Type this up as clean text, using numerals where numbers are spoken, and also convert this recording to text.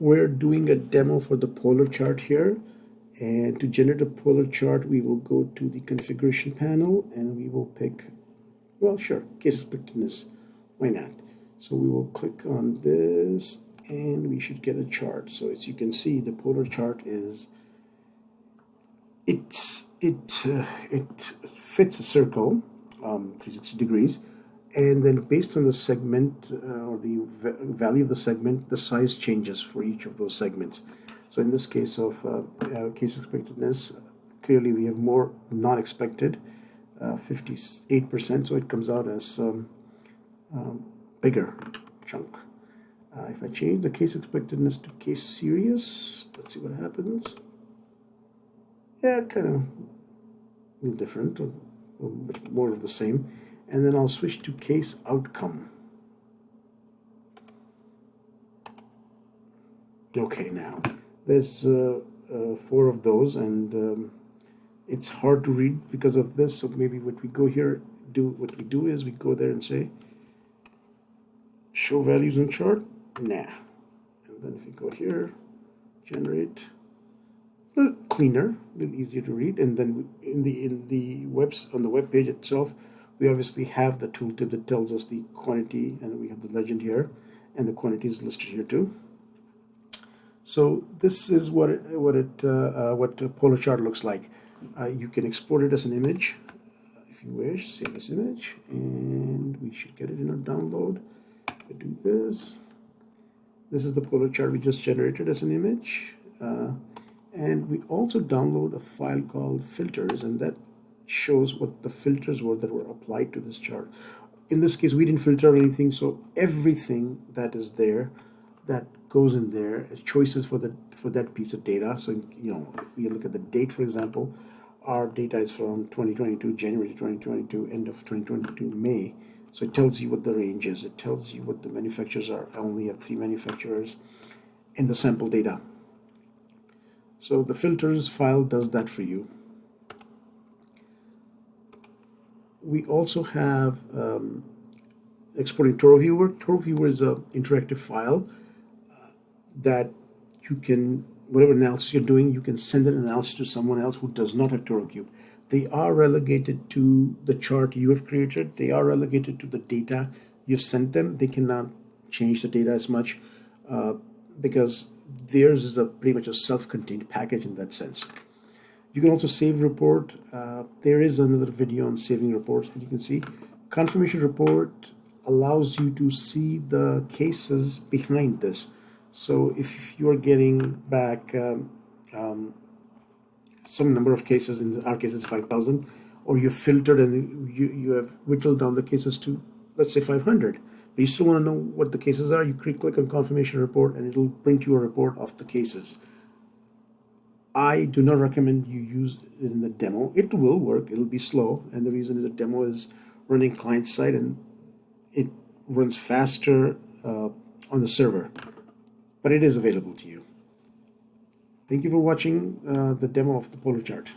we're doing a demo for the polar chart here, and to generate a polar chart we will go to the configuration panel and we will pick, well, sure, case expectedness, why not? So we will click on this and we should get a chart. So as you can see, the polar chart is it fits a circle, 360 degrees, and then based on the segment or the value of the segment, the size changes for each of those segments. So in this case of case expectedness, clearly we have more non-expected, 58%, so it comes out as bigger chunk. If I change the case expectedness to case serious, let's see what happens. Yeah, kind of a little different, or much more of the same. And then I'll switch to case outcome. Okay, now there's 4 of those, and it's hard to read because of this. So maybe what we go here, what we do is we go there and say show values in chart. Nah. And then if we go here, generate, a little cleaner, a little easier to read. And then on the web page itself, we obviously have the tooltip that tells us the quantity, and we have the legend here, and the quantity is listed here too. So this is what a polar chart looks like. You can export it as an image if you wish. Save this image, and we should get it in a download. We do this. This is the polar chart we just generated as an image, and we also download a file called filters, and that shows what the filters were that were applied to this chart. In this case, we didn't filter anything, so everything that is there, that goes in there as choices for that piece of data. So if we look at the date, for example, our data is from 2022 January 2022, end of 2022 May. So it tells you what the range is. It tells you what the manufacturers are. I only have 3 manufacturers in the sample data. So the filters file does that for you. We also have exporting ToroViewer. ToroViewer is an interactive file that you can, whatever analysis you're doing, you can send an analysis to someone else who does not have ToroCube. They are relegated to the chart you have created. They are relegated to the data you've sent them. They cannot change the data as much because theirs is pretty much a self-contained package in that sense. You can also save report. There is another video on saving reports that you can see. Confirmation report allows you to see the cases behind this. So if you are getting back some number of cases, in our case it's 5,000, or you filtered and you have whittled down the cases to, let's say, 500, but you still want to know what the cases are, you click on confirmation report and it'll print you a report of the cases. I do not recommend you use it in the demo. It will work, it'll be slow, and the reason is the demo is running client side and it runs faster on the server, but it is available to you. Thank you for watching the demo of the polar chart.